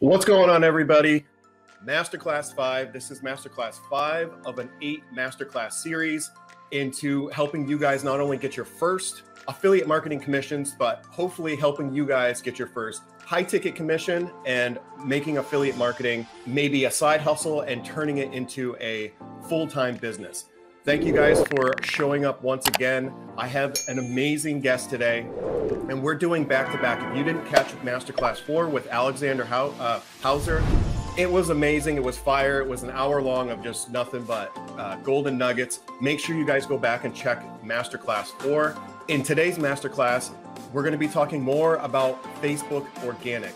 What's going on, everybody? Masterclass 5. This is Masterclass 5 of an 8 Masterclass series into helping you guys not only get your first affiliate marketing commissions, but hopefully helping you guys get your first high ticket commission and making affiliate marketing maybe a side hustle and turning it into a full-time business. Thank you guys for showing up once again. I have an amazing guest today, and we're doing back-to-back. If you didn't catch Masterclass 4 with Alexander Hauser, it was amazing. It was fire. It was an hour long of just nothing but golden nuggets. Make sure you guys go back and check Masterclass 4. In today's Masterclass, we're going to be talking more about Facebook organic.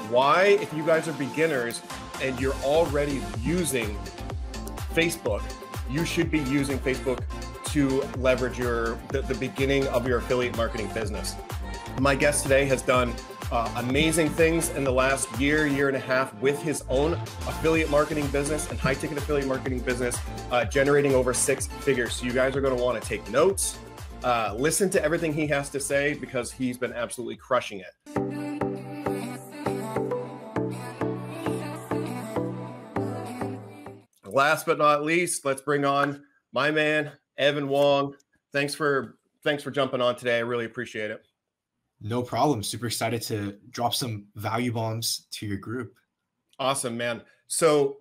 Why, if you guys are beginners and you're already using Facebook, you should be using Facebook to leverage the beginning of your affiliate marketing business. My guest today has done amazing things in the last year and a half with his own affiliate marketing business and high ticket affiliate marketing business, generating over 6 figures. So you guys are going to want to take notes, listen to everything he has to say because he's been absolutely crushing it. Last but not least, let's bring on my man, Evan Wong. Thanks for jumping on today. I really appreciate it. No problem. Super excited to drop some value bombs to your group. Awesome, man. So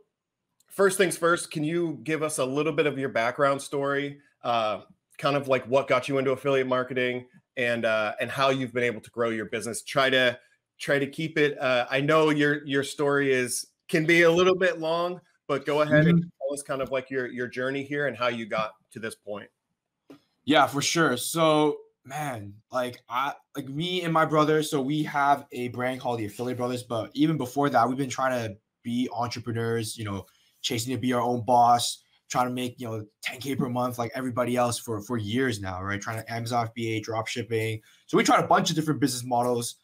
first things first, can you give us a little bit of your background story, kind of like what got you into affiliate marketing and how you've been able to grow your business? Try to keep it. I know your story can be a little bit long, but go ahead and tell us kind of like your journey here and how you got to this point. Yeah, for sure. So, man, like me and my brother, so we have a brand called the Affiliate Brothers, but even before that, we've been trying to be entrepreneurs, chasing to be our own boss, trying to make, 10K per month like everybody else for years now, right? Trying to Amazon FBA, drop shipping. So we tried a bunch of different business models,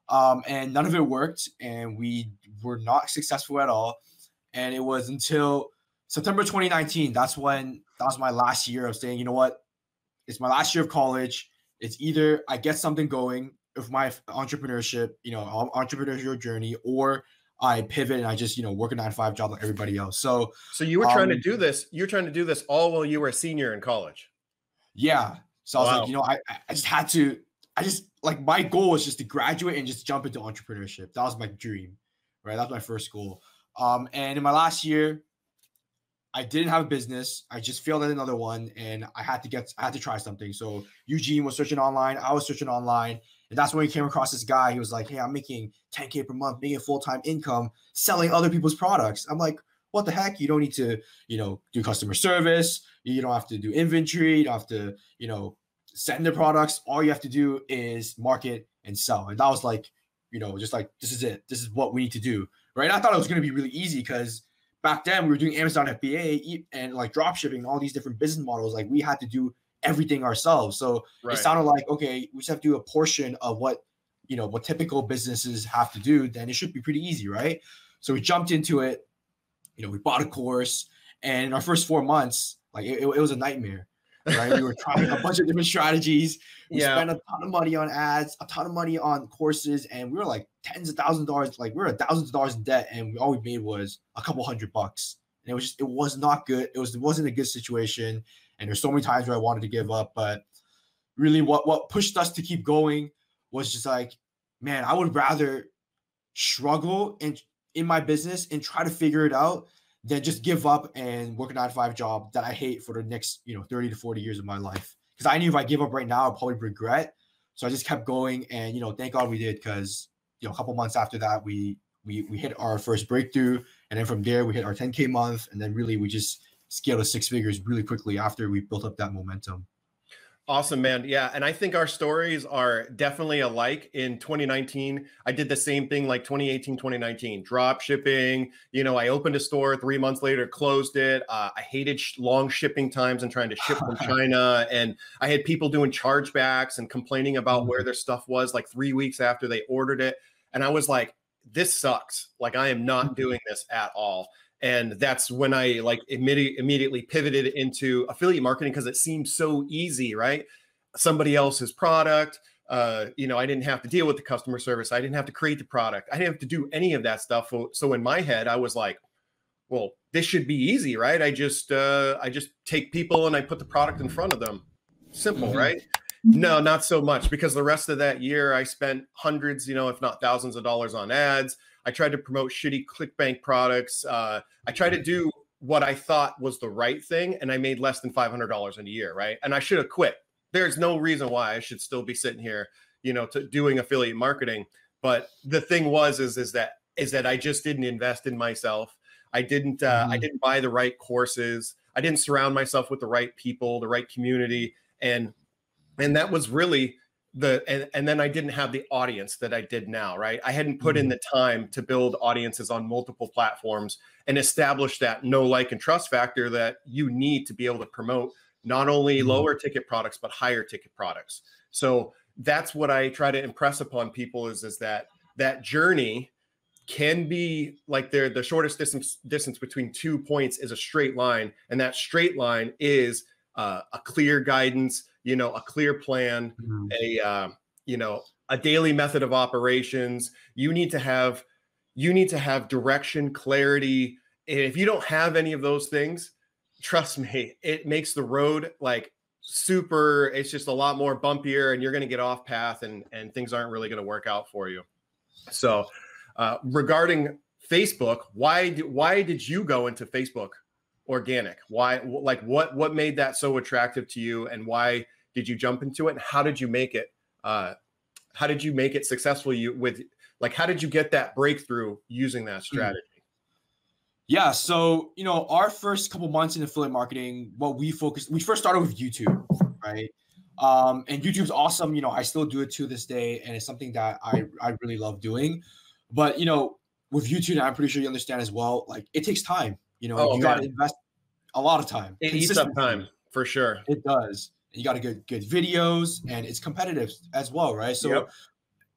and none of it worked, and we were not successful at all. And it was until September 2019. That was my last year of saying, you know what? It's my last year of college. It's either I get something going with my entrepreneurship, entrepreneurial journey, or I pivot and I just, work a 9-to-5 job like everybody else. So you were trying to do this. You're trying to do this all while you were a senior in college. Yeah. So I was like, I just had to. My goal was just to graduate and just jump into entrepreneurship. That was my dream, right? That was my first goal. And in my last year, I didn't have a business. I just failed at another one, and I had to try something. So Eugene was searching online. I was searching online, and that's when he came across this guy. He was like, "Hey, I'm making 10K per month, making full-time income, selling other people's products." I'm like, "What the heck? You don't need to, do customer service. You don't have to do inventory. You don't have to, send the products. All you have to do is market and sell." And that was like, just like, this is it. This is what we need to do. Right. And I thought it was going to be really easy because back then we were doing Amazon FBA and like drop shipping and all these different business models. Like we had to do everything ourselves. So It sounded like, okay, we just have to do a portion of what typical businesses have to do. Then it should be pretty easy. Right. So we jumped into it. We bought a course, and in our first 4 months, like it was a nightmare. Right. We were trying a bunch of different strategies. We spent a ton of money on ads, a ton of money on courses, and we were like tens of thousands of dollars. Like we were thousands of dollars in debt, and all we made was a couple $100. And it was not good. It wasn't a good situation. And there's so many times where I wanted to give up, but really what pushed us to keep going was just like, man, I would rather struggle in my business and try to figure it out than just give up and work a 9-to-5 job that I hate for the next, 30 to 40 years of my life. Because I knew if I give up right now, I'd probably regret. So I just kept going, and thank God we did, because a couple months after that, we hit our first breakthrough, and then from there we hit our 10K month, and then really we just scaled to 6 figures really quickly after we built up that momentum. Awesome, man. Yeah. And I think our stories are definitely alike. In 2019, I did the same thing like 2018, 2019, drop shipping. I opened a store 3 months later, closed it. I hated long shipping times and trying to ship from China. And I had people doing chargebacks and complaining about where their stuff was like 3 weeks after they ordered it. And I was like, this sucks. Like, I am not doing this at all. And that's when I like immediately pivoted into affiliate marketing because it seemed so easy, right? Somebody else's product, You know, I didn't have to deal with the customer service. I didn't have to create the product. I didn't have to do any of that stuff. So in my head, I was like, well, this should be easy, right? I just take people and I put the product in front of them. Simple, right? No, not so much, because the rest of that year I spent hundreds, you know, if not thousands of dollars on ads. I tried to promote shitty ClickBank products. I tried to do what I thought was the right thing, and I made less than $500 in a year, right? And I should have quit. There's no reason why I should still be sitting here, you know, doing affiliate marketing. But the thing was, is that I just didn't invest in myself. I didn't buy the right courses. I didn't surround myself with the right people, the right community. And that was really and then I didn't have the audience that I did now, right? I hadn't put in the time to build audiences on multiple platforms and establish that know, like, and trust factor that you need to be able to promote not only lower ticket products, but higher ticket products. So that's what I try to impress upon people is that journey can be like the shortest distance between 2 points is a straight line. And that straight line is a clear guidance, you know, a clear plan, a daily method of operations. You need to have direction, clarity. And if you don't have any of those things, trust me, it makes the road like super, it's just a lot more bumpier, and you're going to get off path, and things aren't really going to work out for you. So regarding Facebook, why did you go into Facebook organic? Why, like, what made that so attractive to you, and why did you jump into it, and how did you make it successful? How did you get that breakthrough using that strategy? Yeah, so, you know, our first couple months in affiliate marketing, we first started with YouTube, right? And YouTube's awesome. You know, I still do it to this day, and it's something that I really love doing. But, you know, with YouTube, I'm pretty sure you understand as well, like, it takes time. You know, you got to invest a lot of time. It eats up time, for sure. It does. You got to get good videos, and it's competitive as well, right? So,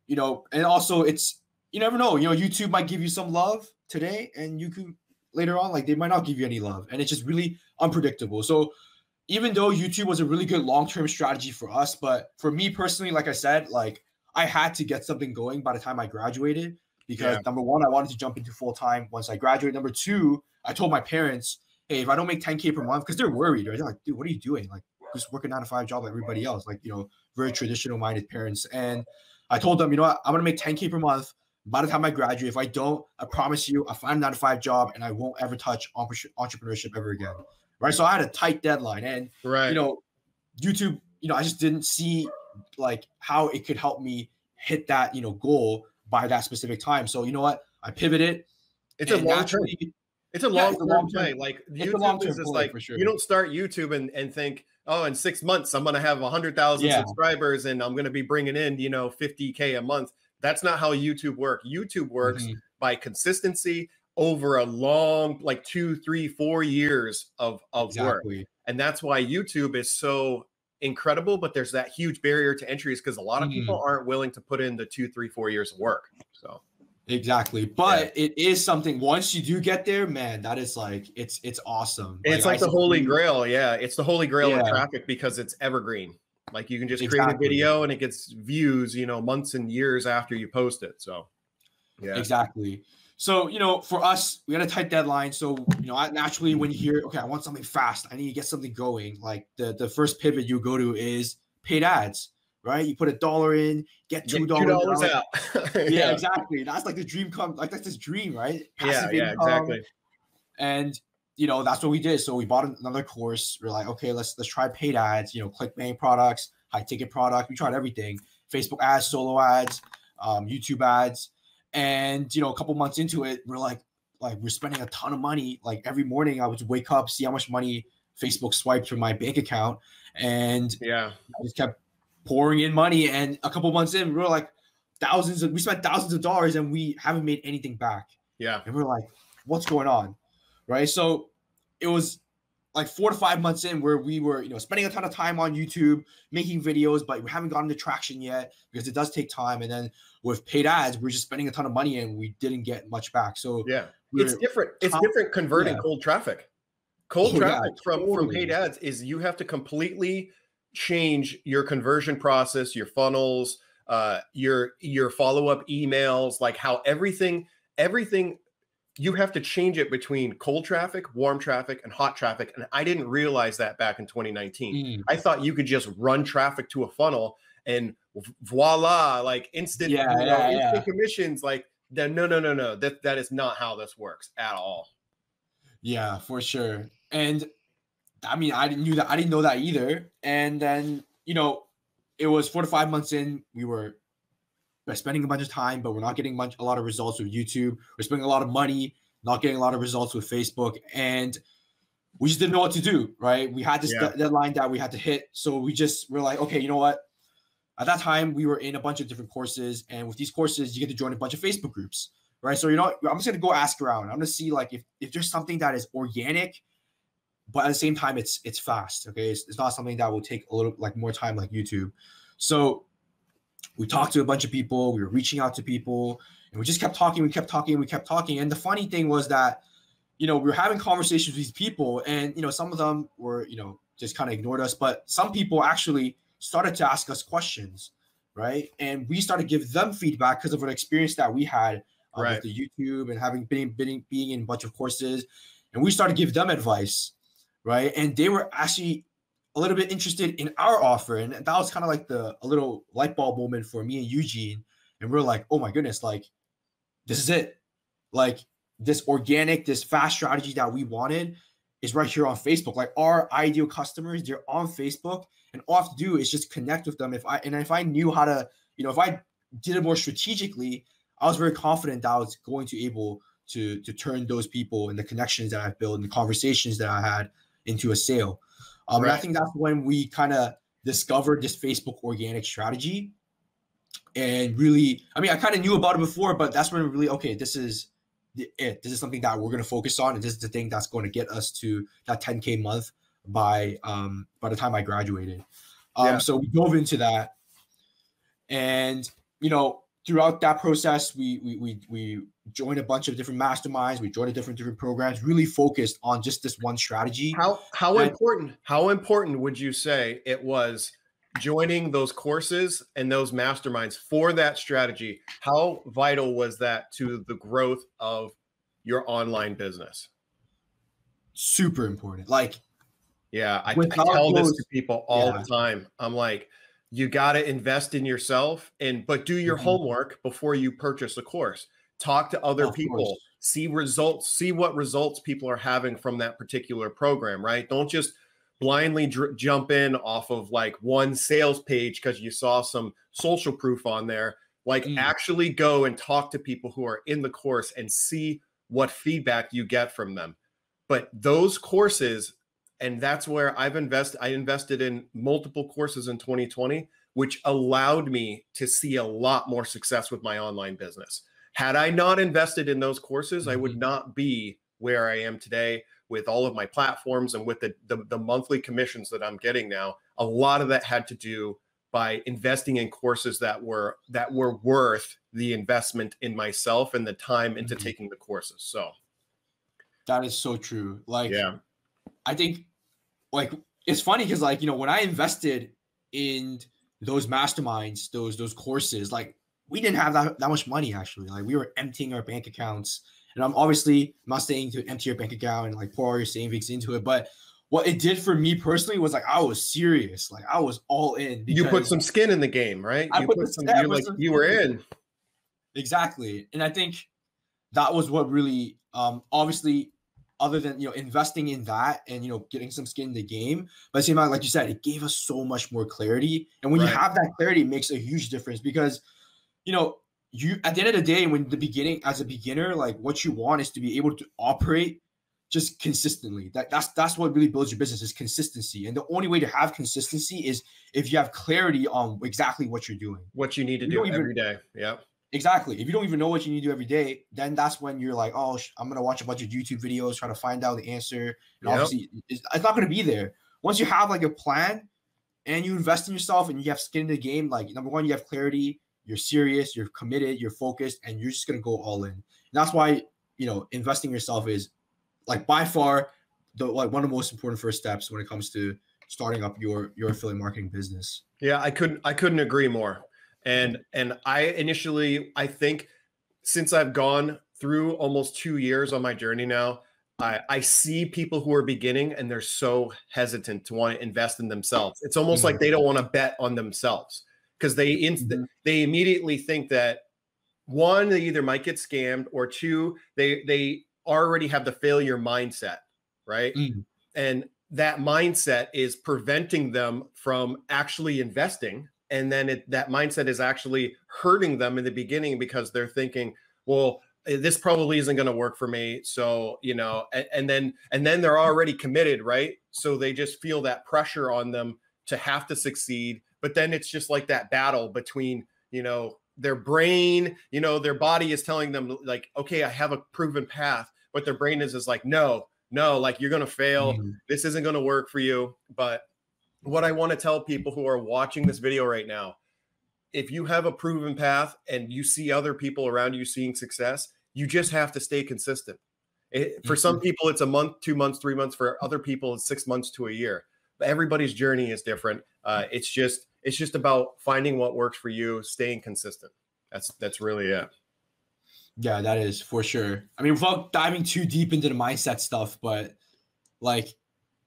you know, and also you never know. You know, YouTube might give you some love today, and you could later on, like, they might not give you any love, and it's just really unpredictable. So even though YouTube was a really good long-term strategy for us, but for me personally, like I said, like, I had to get something going by the time I graduated, because number one, I wanted to jump into full-time once I graduated. Number two, I told my parents, hey, if I don't make 10K per month, because they're worried, right? They're like, dude, what are you doing? Like, just work a 9-to-5 job like everybody else, like, you know, very traditional minded parents. And I told them, you know what, I'm going to make 10K per month by the time I graduate. If I don't, I promise you, I'll find a 9-to-5 job, and I won't ever touch entrepreneurship ever again. Right. So I had a tight deadline, and, you know, YouTube, you know, I just didn't see like how it could help me hit that, you know, goal by that specific time. So, you know what, I pivoted. It's a long term. It's a long-term play. Like, YouTube is just like, for sure. You don't start YouTube and think, oh, in 6 months, I'm going to have 100,000 subscribers, and I'm going to be bringing in, you know, 50K a month. That's not how YouTube works. YouTube works by consistency over a long, like 2, 3, 4 years of work. And that's why YouTube is so incredible, but there's that huge barrier to entry, is because a lot of people aren't willing to put in the 2, 3, 4 years of work. So. Exactly. But it is something, once you do get there, man, that is like, it's awesome. It's like the holy grail. Yeah. It's the holy grail of traffic, because it's evergreen. Like, you can just create a video and it gets views, you know, months and years after you post it. So, yeah. Exactly. So, you know, for us, we had a tight deadline. So, you know, naturally, when you hear, okay, I want something fast, I need to get something going, like the first pivot you go to is paid ads. Right, you put $1 in, get $2 out. Yeah, exactly. That's like the dream that's this dream, right? Passive income. Exactly. And, you know, that's what we did. So we bought another course. We're like, okay, let's try paid ads. You know, ClickBank products, high ticket product. We tried everything: Facebook ads, solo ads, YouTube ads. And, you know, a couple months into it, we're like we're spending a ton of money. Like, every morning I would wake up, see how much money Facebook swiped from my bank account, and I just kept pouring in money. And a couple months in, we were like, we spent thousands of dollars, and we haven't made anything back. Yeah. And we're like, what's going on? Right. So it was like 4 to 5 months in where we were, you know, spending a ton of time on YouTube, making videos, but we haven't gotten the traction yet, because it does take time. And then with paid ads, we're just spending a ton of money, and we didn't get much back. So it's different. It's different converting cold traffic. Cold traffic from paid ads is you have to completely change your conversion process, your funnels, your follow-up emails, like how everything you have to change it between cold traffic, warm traffic, and hot traffic. And I didn't realize that back in 2019. I thought you could just run traffic to a funnel and voila, like instant, instant commissions. Like no. That is not how this works at all. Yeah, for sure. And I mean, I didn't know that either. And then, you know, it was 4 to 5 months in, we were spending a bunch of time, but we're not getting a lot of results with YouTube. We're spending a lot of money, not getting a lot of results with Facebook. And we just didn't know what to do, right? We had this deadline that we had to hit. So we're like, okay, you know what? At that time, we were in a bunch of different courses. And with these courses, you get to join a bunch of Facebook groups, right? So, you know, I'm just going to go ask around. I'm going to see like if there's something that is organic, but at the same time, it's fast. Okay. It's not something that will take a little like more time like YouTube. So we talked to a bunch of people, we were reaching out to people, and we just kept talking. And the funny thing was that, you know, we were having conversations with these people, and, you know, some of them were, you know, just kind of ignored us, but some people actually started to ask us questions, right? And we started to give them feedback because of an experience that we had with the YouTube and having being in a bunch of courses. And we started to give them advice, right? And they were actually a little bit interested in our offer. And that was kind of like a little light bulb moment for me and Eugene. And we're like, oh my goodness, like, this is it. Like, this organic, this fast strategy that we wanted is right here on Facebook. Like, our ideal customers, they're on Facebook, and all I have to do is just connect with them. If I knew how to, you know, if I did it more strategically, I was very confident that I was going to able to turn those people and the connections that I've built and the conversations that I had into a sale. And I think that's when we kind of discovered this Facebook organic strategy. And really, I mean, I kind of knew about it before, but that's when we really, okay, this is it. This is something that we're going to focus on. And this is the thing that's going to get us to that 10K month by the time I graduated. So we dove into that. And, you know, throughout that process, we joined a bunch of different masterminds. We joined different programs, really focused on just this one strategy. How important would you say it was joining those courses and those masterminds for that strategy? How vital was that to the growth of your online business? Super important. Like, yeah, I tell this to people all the time. I'm like, you got to invest in yourself, but do your homework before you purchase a course. Talk to other people, see results, see what results people are having from that particular program, right? Don't just blindly jump in off of like one sales page because you saw some social proof on there. Like, actually go and talk to people who are in the course and see what feedback you get from them. But those courses, and that's where I invested in multiple courses in 2020, which allowed me to see a lot more success with my online business. Had I not invested in those courses, I would not be where I am today with all of my platforms and with the monthly commissions that I'm getting now. A lot of that had to do by investing in courses that were worth the investment in myself and the time into taking the courses. So that is so true. Like, I think, like, it's funny because, like, you know, when I invested in those masterminds, those courses, like, we didn't have that much money, actually. Like, we were emptying our bank accounts. And I'm not saying to empty your bank account and like pour all your savings into it, but what it did for me personally was, like, I was serious. Like, I was all in. You put some skin in the game, right? You were in. Exactly. And I think that was what really, obviously, other than, you know, investing in that and, you know, getting some skin in the game, but at the same time, like you said, it gave us so much more clarity. And when you have that clarity, it makes a huge difference because, you know, you, at the end of the day, as a beginner, like, what you want is to be able to operate just consistently. That's what really builds your business, is consistency. And the only way to have consistency is if you have clarity on exactly what you're doing, what you need to do every day. Yeah. Exactly. If you don't even know what you need to do every day, then that's when you're like, oh, I'm going to watch a bunch of YouTube videos, try to find out the answer. And obviously, it's not going to be there. Once you have like a plan and you invest in yourself and you have skin in the game, like, number one, you have clarity, you're serious, you're committed, you're focused, and you're just going to go all in. And that's why, you know, investing in yourself is, like, by far one of the most important first steps when it comes to starting up your affiliate marketing business. Yeah, I couldn't agree more. And I think since I've gone through almost 2 years on my journey now, I see people who are beginning and they're so hesitant to want to invest in themselves. It's almost like they don't want to bet on themselves because they immediately think that, one, they either might get scammed, or two, they already have the failure mindset, right? And that mindset is preventing them from actually investing. And then that mindset is actually hurting them in the beginning because they're thinking, well, this probably isn't going to work for me. So, and then they're already committed, right? So they just feel that pressure on them to have to succeed. But then it's just like that battle between, their brain, their body is telling them like, okay, I have a proven path, but their brain is like, no, like you're going to fail. This isn't going to work for you. But what I want to tell people who are watching this video right now, if you have a proven path and you see other people around you seeing success, you just have to stay consistent. For some people, it's a month, 2 months, 3 months. For other people, it's 6 months to a year. But everybody's journey is different. It's just about finding what works for you, staying consistent. That's really it. Yeah, that is for sure. I mean, without diving too deep into the mindset stuff, but like,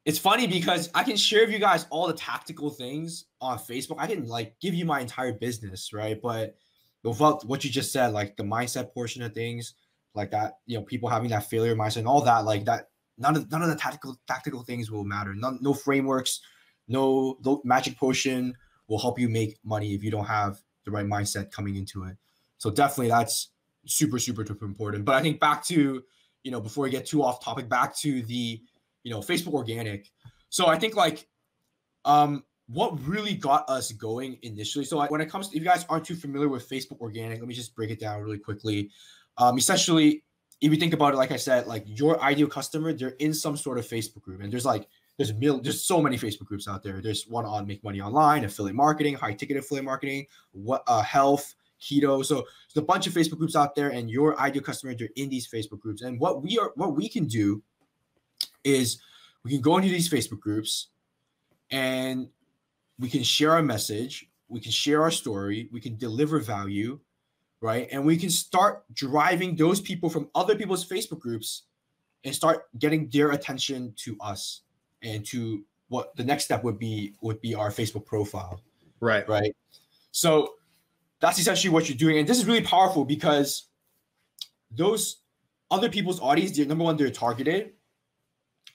it's funny because I can share with you guys all the tactical things on Facebook. I can like give you my entire business, right? But without what you just said, like the mindset portion of things, like that, people having that failure mindset and all that, like that, none of the tactical things will matter. No frameworks, no magic potion will help you make money if you don't have the right mindset coming into it. So definitely that's super, super, super important. But I think back to, before we get too off topic, back to the, Facebook organic. So I think like, what really got us going initially. So when it comes to, if you guys aren't too familiar with Facebook organic, let me just break it down really quickly. Essentially, if you think about it, like I said, like your ideal customer, they're in some sort of Facebook group, and there's so many Facebook groups out there. There's one on make money online, affiliate marketing, high ticket affiliate marketing, health, keto. So there's a bunch of Facebook groups out there, and your ideal customer, they're in these Facebook groups. And what we can do is we can go into these Facebook groups and we can share our message, we can share our story, we can deliver value, right? And we can start driving those people from other people's Facebook groups and start getting their attention to us and to what the next step would be our Facebook profile. Right. So that's essentially what you're doing. And this is really powerful because those other people's audience, number one, they're targeted.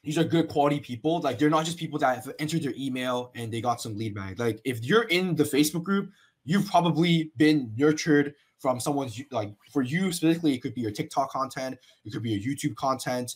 These are good quality people. Like they're not just people that have entered their email and they got some lead mag. Like if you're in the Facebook group, you've probably been nurtured from someone's, like for you specifically, it could be your TikTok content, it could be your YouTube content.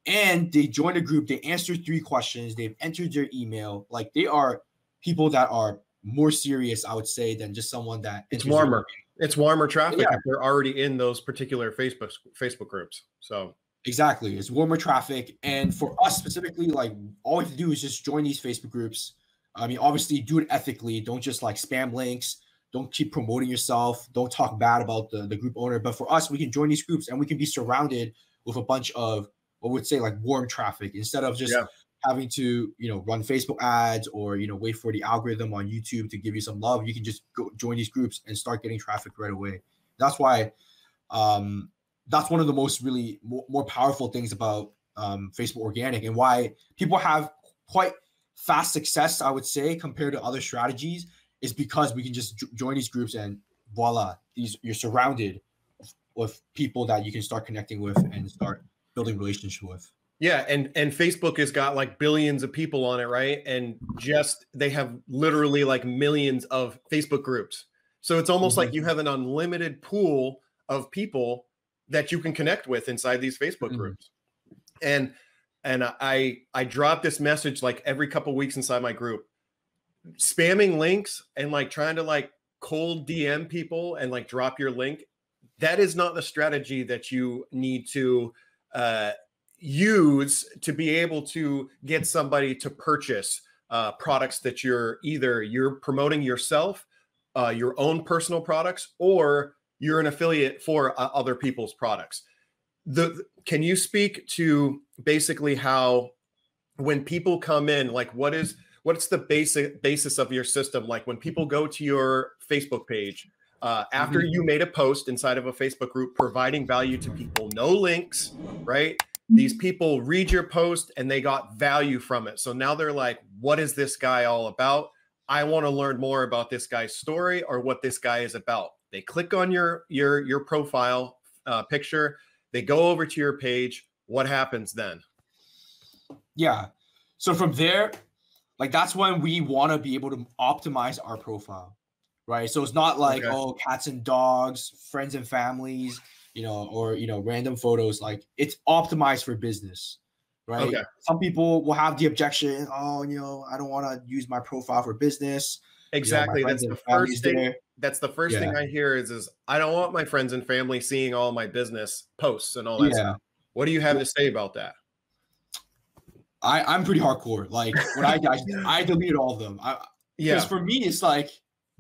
And they joined a group, they answered 3 questions, they've entered their email. Like they are people that are more serious, I would say, than just someone that it's warmer. It's warmer traffic if they're already in those particular Facebook groups. So exactly. It's warmer traffic. And for us specifically, like all we have to do is just join these Facebook groups. I mean, obviously do it ethically. Don't just like spam links. Don't keep promoting yourself. Don't talk bad about the group owner. But for us, we can join these groups and we can be surrounded with a bunch of what would say like warm traffic instead of just having to, run Facebook ads or, wait for the algorithm on YouTube to give you some love. You can just go join these groups and start getting traffic right away. That's why, that's one of the most really more powerful things about Facebook organic and why people have quite fast success, I would say, compared to other strategies is because we can just join these groups and voila, you're surrounded with people that you can start connecting with and start building relationships with. Yeah, and Facebook has got like billions of people on it, right? And they have literally like millions of Facebook groups. So it's almost like you have an unlimited pool of people that you can connect with inside these Facebook groups. And I drop this message like every couple of weeks inside my group, spamming links and like trying to like cold DM people and like drop your link. That is not the strategy that you need to use to be able to get somebody to purchase products that you're promoting yourself, your own personal products, or you're an affiliate for other people's products. Can you speak to basically how when people come in, like what is what's the basis of your system? Like when people go to your Facebook page, after you made a post inside of a Facebook group providing value to people, no links, right? These people read your post and they got value from it. So now they're like, what is this guy all about? I want to learn more about this guy's story or what this guy is about. They click on your profile picture. They go over to your page. What happens then? Yeah. So from there, like that's when we want to be able to optimize our profile, right? So it's not like, oh, cats and dogs, friends and families, or, random photos. Like it's optimized for business, right? Okay. Some people will have the objection, oh, I don't want to use my profile for business. Exactly. That's the first thing. That's the first thing I hear is I don't want my friends and family seeing all my business posts and all that stuff. What do you have to say about that? I'm pretty hardcore. Like when I deleted all of them. Because for me, it's like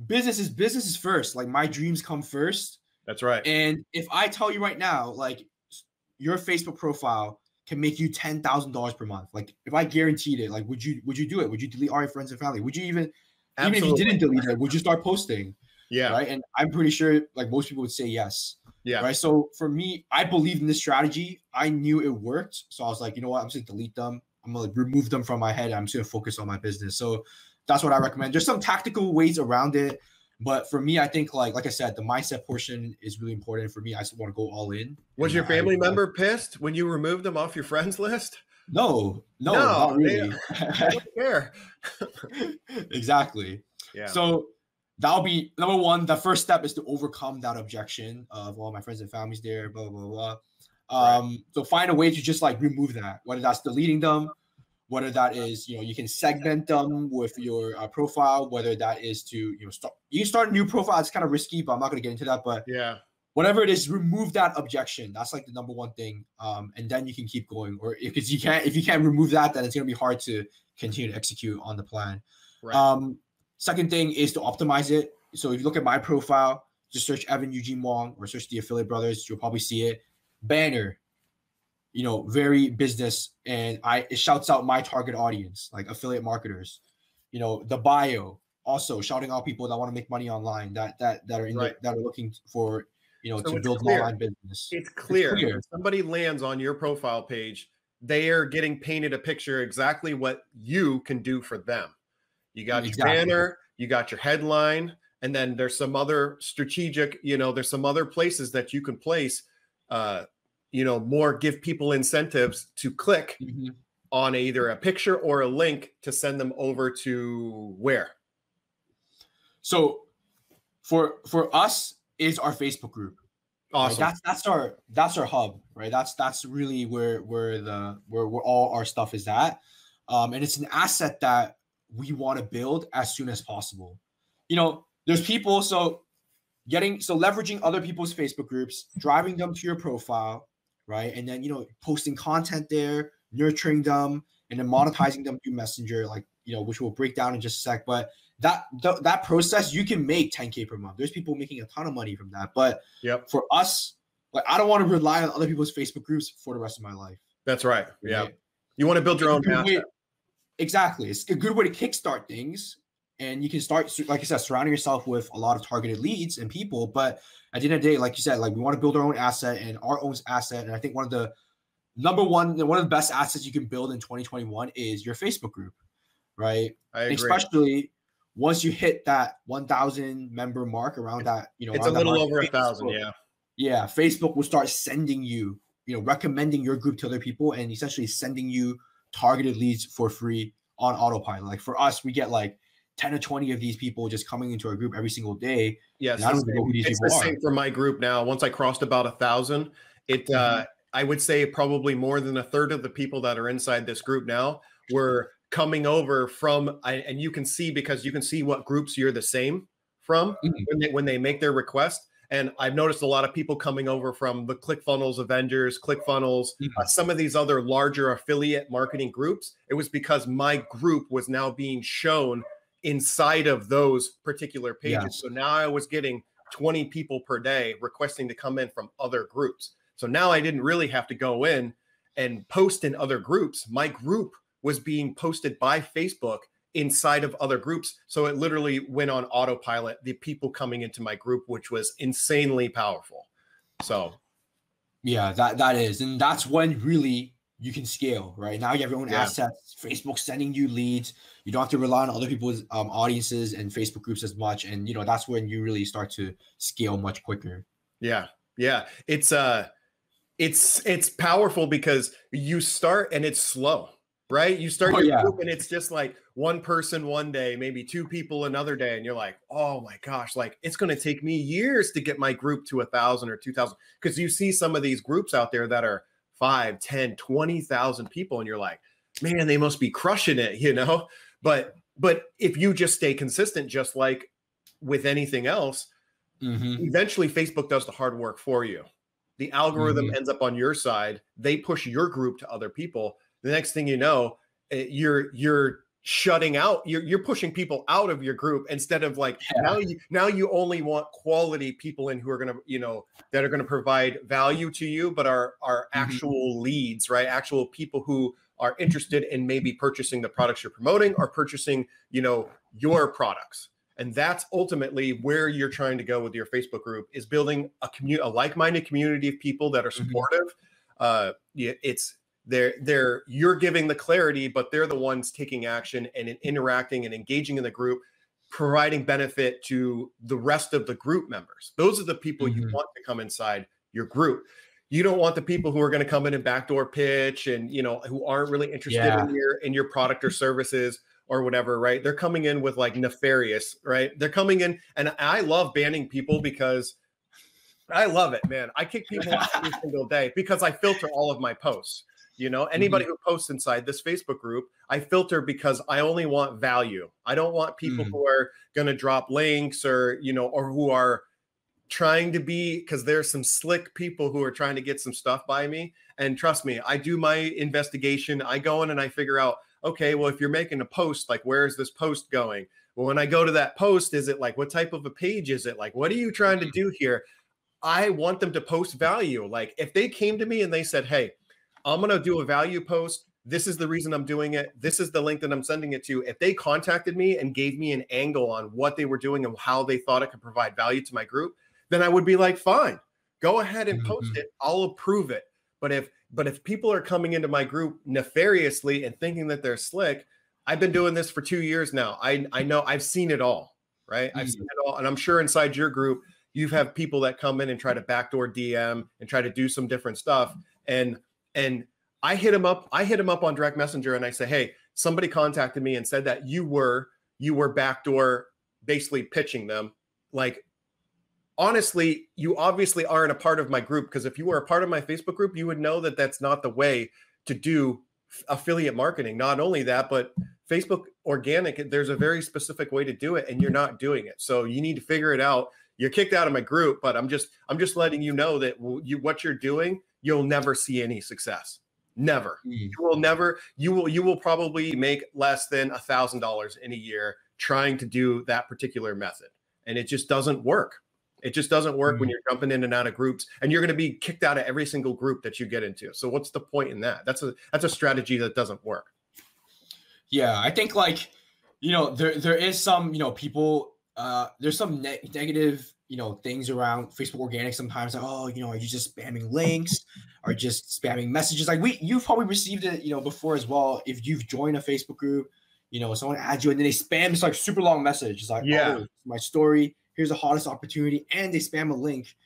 business is first. Like my dreams come first. That's right. And if I tell you right now, like your Facebook profile can make you $10,000 per month. Like if I guaranteed it, like would you do it? Would you delete all your friends and family? Would you even if you didn't delete it, would you start posting? Yeah. Right. And I'm pretty sure like most people would say yes. Yeah. Right. So for me, I believed in this strategy. I knew it worked. So I was like, you know what? I'm just gonna delete them. I'm gonna remove them from my head. I'm just gonna focus on my business. So that's what I recommend. There's some tactical ways around it. But for me, I think like I said, the mindset portion is really important for me. I just want to go all in. Was your family member pissed when you removed them off your friends list? No, not really. I don't care. Exactly. Yeah. So that'll be number one. The first step is to overcome that objection of my friends and family's there, blah, blah, blah. So find a way to just like remove that, whether that's deleting them, whether that is, you can segment them with your profile, whether that is to, start a new profile. It's kind of risky, but I'm not going to get into that. But yeah, whatever it is, remove that objection. That's like the number one thing. And then you can keep going. Or if you can't remove that, then it's going to be hard to continue to execute on the plan. Right. Second thing is to optimize it. So if you look at my profile, just search Evan Eugene Wong or search the Affiliate Brothers. You'll probably see it. Banner, very business, and it shouts out my target audience, like affiliate marketers. The bio also shouting out people that want to make money online, that are that are looking for to build an online business. It's clear. When somebody lands on your profile page, they are getting painted a picture exactly what you can do for them. You got your banner, you got your headline, and then there's some other strategic, there's some other places that you can place, more give people incentives to click on either a picture or a link to send them over to where? So for us is our Facebook group. Awesome. Right? That's our hub, right? That's really where all our stuff is at. And it's an asset that we want to build as soon as possible. There's people, leveraging other people's Facebook groups, driving them to your profile, right? And then, posting content there, nurturing them, and then monetizing them through Messenger, which we'll break down in just a sec. But that process, you can make 10K per month. There's people making a ton of money from that. But for us, I don't want to rely on other people's Facebook groups for the rest of my life. That's right. Yeah. You want to build your own asset. Exactly. It's a good way to kickstart things. And you can start, like I said, surrounding yourself with a lot of targeted leads and people. But at the end of the day, like you said, we want to build our own asset and our own asset. And I think one of the best assets you can build in 2021 is your Facebook group, right? I agree. Especially once you hit that 1,000 member mark around that, it's a little over 1,000. Yeah. Yeah. Facebook will start sending you, recommending your group to other people and essentially sending you targeted leads for free on autopilot. Like for us, we get 10 or 20 of these people just coming into our group every single day. Yes, I don't know who these people are. It's the same for my group now. Once I crossed about 1,000, I would say probably more than a third of the people that are inside this group now were coming over from, and you can see, because you can see what groups you're the same from when they make their request. And I've noticed a lot of people coming over from the ClickFunnels Avengers, ClickFunnels, some of these other larger affiliate marketing groups. It was because my group was now being shown inside of those particular pages. Yes. So now I was getting 20 people per day requesting to come in from other groups. So now I didn't really have to go in and post in other groups. My group was being posted by Facebook inside of other groups. So it literally went on autopilot, the people coming into my group, which was insanely powerful. So yeah, that is. And that's when really you can scale, right? Now you have your own assets, Facebook sending you leads. You don't have to rely on other people's audiences and Facebook groups as much. And, you know, that's when you really start to scale much quicker. Yeah. Yeah. It's powerful because you start and it's slow, right? You start your group and it's just like one person one day, maybe two people another day. And you're like, oh my gosh, like it's going to take me years to get my group to 1,000 or 2,000. Because you see some of these groups out there that are 5, 10, 20,000 people. And you're like, man, they must be crushing it, you know? But if you just stay consistent, just like with anything else, eventually Facebook does the hard work for you. The algorithm ends up on your side. They push your group to other people. The next thing you know, you're shutting out, you're pushing people out of your group instead of like now you only want quality people in who are going to, you know, that are going to provide value to you, but are actual leads, right? Actual people who are interested in maybe purchasing the products you're promoting or purchasing, you know, your products. And that's ultimately where you're trying to go with your Facebook group, is building a like-minded community of people that are supportive. You're giving the clarity, but they're the ones taking action and interacting and engaging in the group, providing benefit to the rest of the group members. Those are the people you want to come inside your group. You don't want the people who are going to come in and backdoor pitch and, you know, who aren't really interested in your product or services or whatever, right? They're coming in with like nefarious, right? They're coming in, and I love banning people because I love it, man. I kick people out every single day because I filter all of my posts. You know, anybody who posts inside this Facebook group, I filter because I only want value. I don't want people who are going to drop links or, you know, or who are trying to be, because there's some slick people who are trying to get some stuff by me. And trust me, I do my investigation. I go in and I figure out, okay, well, if you're making a post, like, where is this post going? Well, when I go to that post, is it like, what type of a page is it? Like, what are you trying to do here? I want them to post value. Like, if they came to me and they said, hey, I'm going to do a value post, this is the reason I'm doing it, this is the link that I'm sending it to. If they contacted me and gave me an angle on what they were doing and how they thought it could provide value to my group, then I would be like, fine, go ahead and post it. I'll approve it. But if people are coming into my group nefariously and thinking that they're slick, I've been doing this for 2 years now. I know, I've seen it all, right? I've seen it all. And I'm sure inside your group, you have people that come in and try to backdoor DM and try to do some different stuff. And I hit them up on direct messenger and I say, hey, somebody contacted me and said that you were backdoor basically pitching them. Like, honestly, you obviously aren't a part of my group, because if you were a part of my Facebook group, you would know that that's not the way to do affiliate marketing. Not only that, but Facebook organic, there's a very specific way to do it, and you're not doing it. So you need to figure it out. You're kicked out of my group, but I'm just letting you know that what you're doing, you'll never see any success. Never. You will never. You will probably make less than $1,000 in a year trying to do that particular method, and it just doesn't work. It just doesn't work when you're jumping in and out of groups, and you're going to be kicked out of every single group that you get into. So what's the point in that? That's a strategy that doesn't work. Yeah, I think, like, you know, there is some, you know, people, there's some negative, you know, things around Facebook organic sometimes. Like, oh, you know, are you just spamming links? Are you just spamming messages? Like, you've probably received it, you know, before as well. If you've joined a Facebook group, you know, someone adds you and then they spam this like super long message. It's like, oh, my story, here's the hottest opportunity, and they spam a link.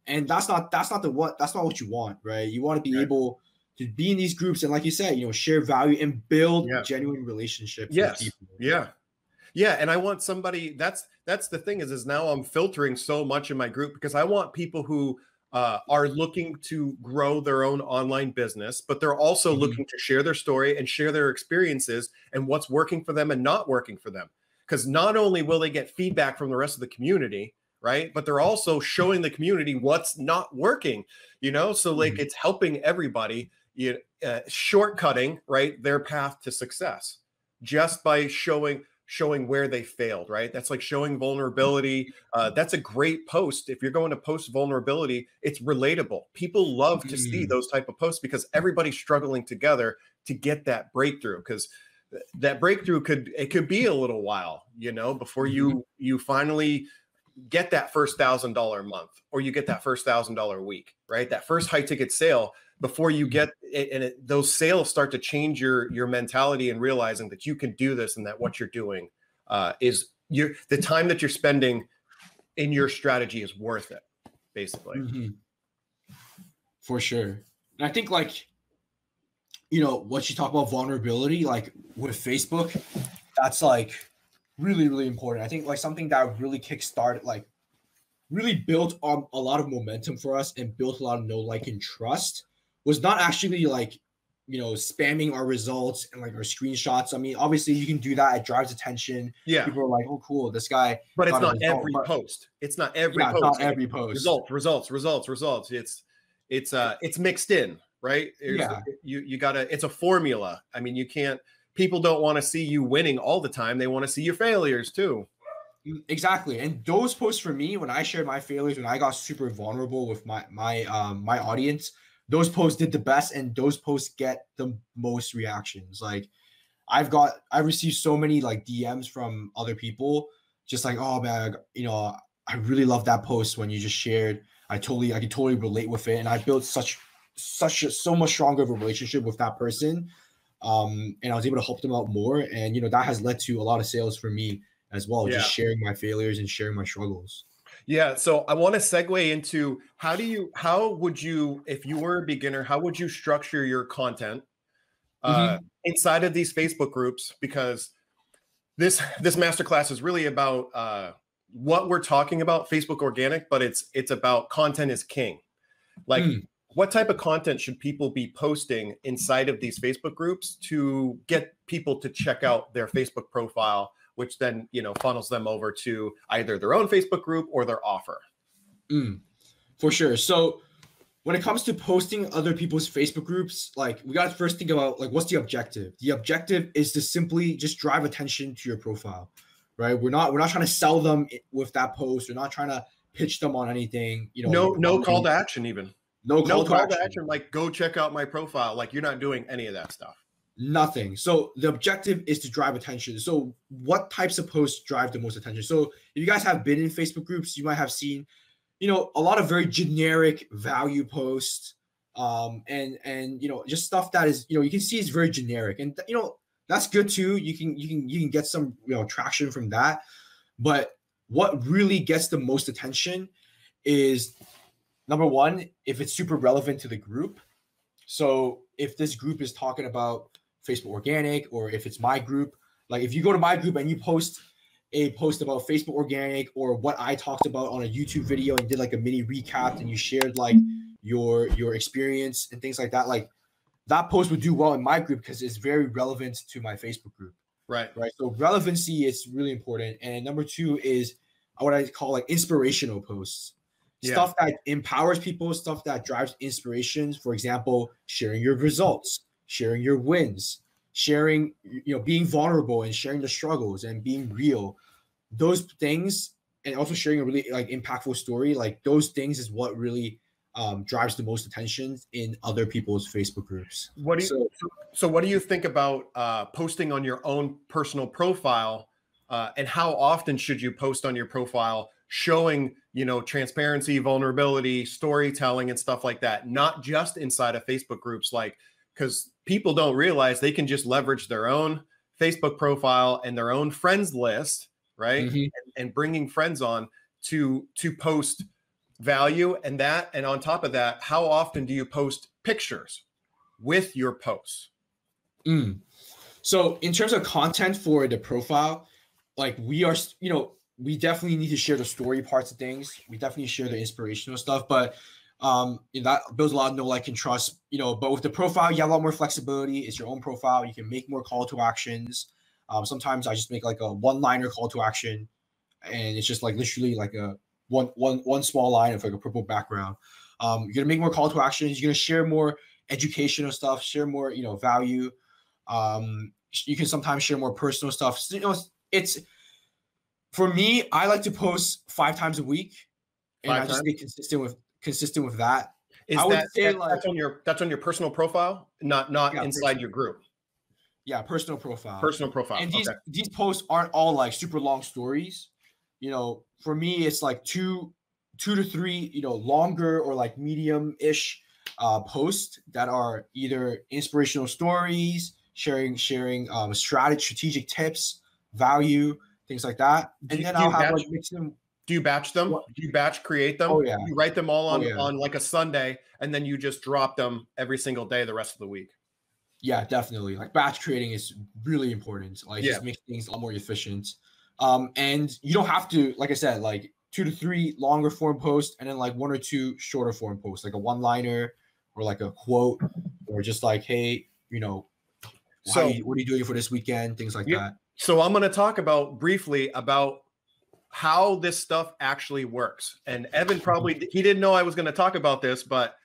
And that's not what you want, right? You want to be able to be in these groups and, like you said, you know, share value and build genuine relationships with people. Yeah. And I want somebody, that's the thing is now I'm filtering so much in my group, because I want people who are looking to grow their own online business, but they're also looking to share their story and share their experiences and what's working for them and not working for them. Because not only will they get feedback from the rest of the community, right, but they're also showing the community what's not working, you know? So like it's helping everybody, shortcutting, right, their path to success just by showing where they failed, right? That's like showing vulnerability. That's a great post. If you're going to post vulnerability, it's relatable. People love to see those type of posts because everybody's struggling together to get that breakthrough. Because that breakthrough could be a little while, you know, before you finally get that first $1,000 month, or you get that first $1,000 week, right? That first high ticket sale, before you get it, and those sales start to change your mentality and realizing that you can do this, and that what you're doing is the time that you're spending in your strategy is worth it, basically. For sure. And I think, like, you know, what you talk about vulnerability, like with Facebook, that's like really, really important. I think like something that really kickstarted, like really built on a lot of momentum for us and built a lot of know, like, and trust was not actually like, you know, spamming our results and like our screenshots. I mean, obviously you can do that. It drives attention. Yeah. People are like, oh, cool, this guy. But it's not every post. It's not every post. Not every post. Results. It's mixed in, right? You gotta, it's a formula. I mean, people don't want to see you winning all the time. They want to see your failures too. Exactly. And those posts for me, when I shared my failures, when I got super vulnerable with my audience, those posts did the best, and those posts get the most reactions. Like I received so many like DMs from other people, just like, oh man, you know, I really love that post when you just shared. I could totally relate with it. And I built so much stronger of a relationship with that person. And I was able to help them out more. And, you know, that has led to a lot of sales for me as well, just sharing my failures and sharing my struggles. Yeah. So I want to segue into how would you, if you were a beginner, how would you structure your content inside of these Facebook groups? Because this masterclass is really about what we're talking about, Facebook organic, but it's about content is king. Like what type of content should people be posting inside of these Facebook groups to get people to check out their Facebook profile, which then, you know, funnels them over to either their own Facebook group or their offer? For sure. So when it comes to posting other people's Facebook groups, like we got to first think about like, what's the objective? The objective is to simply just drive attention to your profile, right? We're not trying to sell them with that post. We're not trying to pitch them on anything, you know. No call to action even. No call to action. Like, go check out my profile. Like, you're not doing any of that stuff. Nothing. So the objective is to drive attention. So what types of posts drive the most attention? So if you guys have been in Facebook groups, you might have seen, you know, a lot of very generic value posts, and you know, just stuff that is, you know, you can see is very generic, and you know, that's good too. You can get some, you know, traction from that. But what really gets the most attention is, number one, if it's super relevant to the group. So if this group is talking about Facebook organic, or if it's my group, like if you go to my group and you post a post about Facebook organic or what I talked about on a YouTube video and did like a mini recap, and you shared like your experience and things like that, like that post would do well in my group because it's very relevant to my Facebook group. Right. So relevancy is really important. And number two is what I call like inspirational posts. Stuff that empowers people, stuff that drives inspirations. For example, sharing your results, sharing your wins, sharing, you know, being vulnerable and sharing the struggles and being real. Those things, and also sharing a really like impactful story, like those things is what really drives the most attention in other people's Facebook groups. So what do you think about posting on your own personal profile, and how often should you post on your profile showing, you know, transparency, vulnerability, storytelling, and stuff like that, not just inside of Facebook groups? Like, because people don't realize they can just leverage their own Facebook profile and their own friends list, right? And bringing friends on to post value. And on top of that, how often do you post pictures with your posts? So in terms of content for the profile, like we are, you know, we definitely need to share the story parts of things. We definitely share the inspirational stuff, but you know, that builds a lot of know, like, and trust, you know. But with the profile, you have a lot more flexibility. It's your own profile. You can make more call to actions. Sometimes I just make like a one-liner call to action, and it's just like literally like a one small line of like a purple background. You're gonna make more call to actions. You're gonna share more educational stuff, share more, you know, value. You can sometimes share more personal stuff. So, you know, it's for me, I like to post 5 times a week, and I just get consistent with that. That's on your personal profile, not inside your group? Yeah, personal profile. Personal profile. And Okay. these posts aren't all like super long stories. You know, for me, it's like two to three, you know, longer or like medium-ish posts that are either inspirational stories, sharing strategic tips, value, things like that. And then I'll have like mix them. Do you batch them? What? Do you batch create them? Oh yeah. You write them all Oh, yeah. on like a Sunday, and then you just drop them every single day the rest of the week. Yeah, definitely. Like batch creating is really important. Like just makes things a lot more efficient. And you don't have to, like I said, like 2 to 3 longer form posts and then like 1 or 2 shorter form posts, like a one-liner or like a quote, or just like, hey, you know, so what are you doing for this weekend? Things like that. So I'm going to talk briefly about how this stuff actually works. And Evan he didn't know I was going to talk about this, but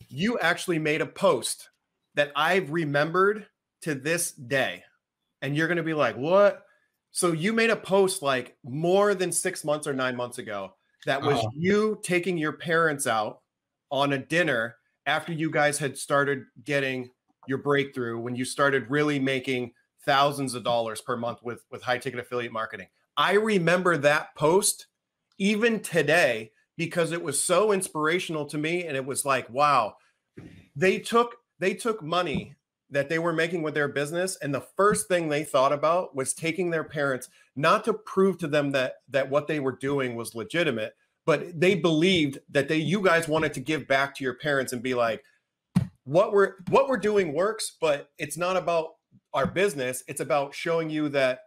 you actually made a post that I've remembered to this day. And you're going to be like, what? So you made a post like more than 6 months or 9 months ago that was you taking your parents out on a dinner after you guys had started getting your breakthrough, when you started really making thousands of dollars per month with high ticket affiliate marketing. I remember that post even today because it was so inspirational to me. And it was like, wow, they took money that they were making with their business, and the first thing they thought about was taking their parents, not to prove to them that what they were doing was legitimate, but they believed that you guys wanted to give back to your parents and be like, what we're doing works, but it's not about our business. It's about showing you that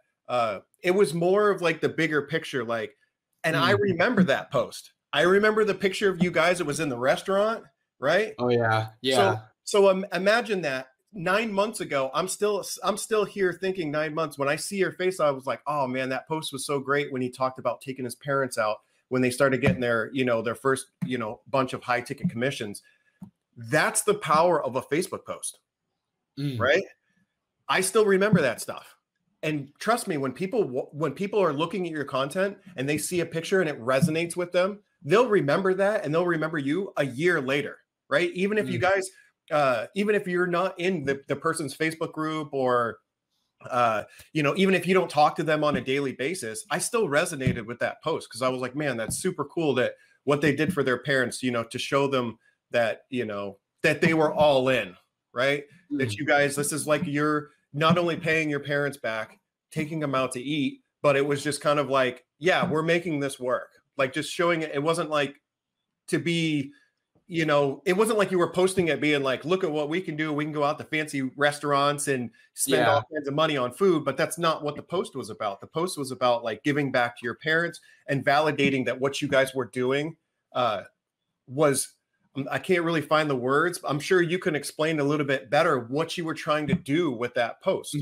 it was more of like the bigger picture. Like, and I remember that post. I remember the picture of you guys. It was in the restaurant, right? Oh yeah, yeah. So imagine that 9 months ago. I'm still here thinking 9 months. When I see your face, I was like, oh man, that post was so great when he talked about taking his parents out when they started getting their first bunch of high ticket commissions. That's the power of a Facebook post, right? I still remember that stuff. And trust me, when people are looking at your content and they see a picture and it resonates with them, they'll remember that, and they'll remember you a year later, right? Even if you guys, even if you're not in the person's Facebook group, or even if you don't talk to them on a daily basis, I still resonated with that post because I was like, man, that's super cool that what they did for their parents, to show them that, that they were all in, right? That you guys, this is like, you're not only paying your parents back, taking them out to eat, but it was just kind of like, yeah, we're making this work. Like just showing it. It wasn't like to be, it wasn't like you were posting it being like, look at what we can do. We can go out to fancy restaurants and spend all kinds of money on food, but that's not what the post was about. The post was about like giving back to your parents and validating that what you guys were doing was, I can't really find the words. I'm sure you can explain a little bit better what you were trying to do with that post.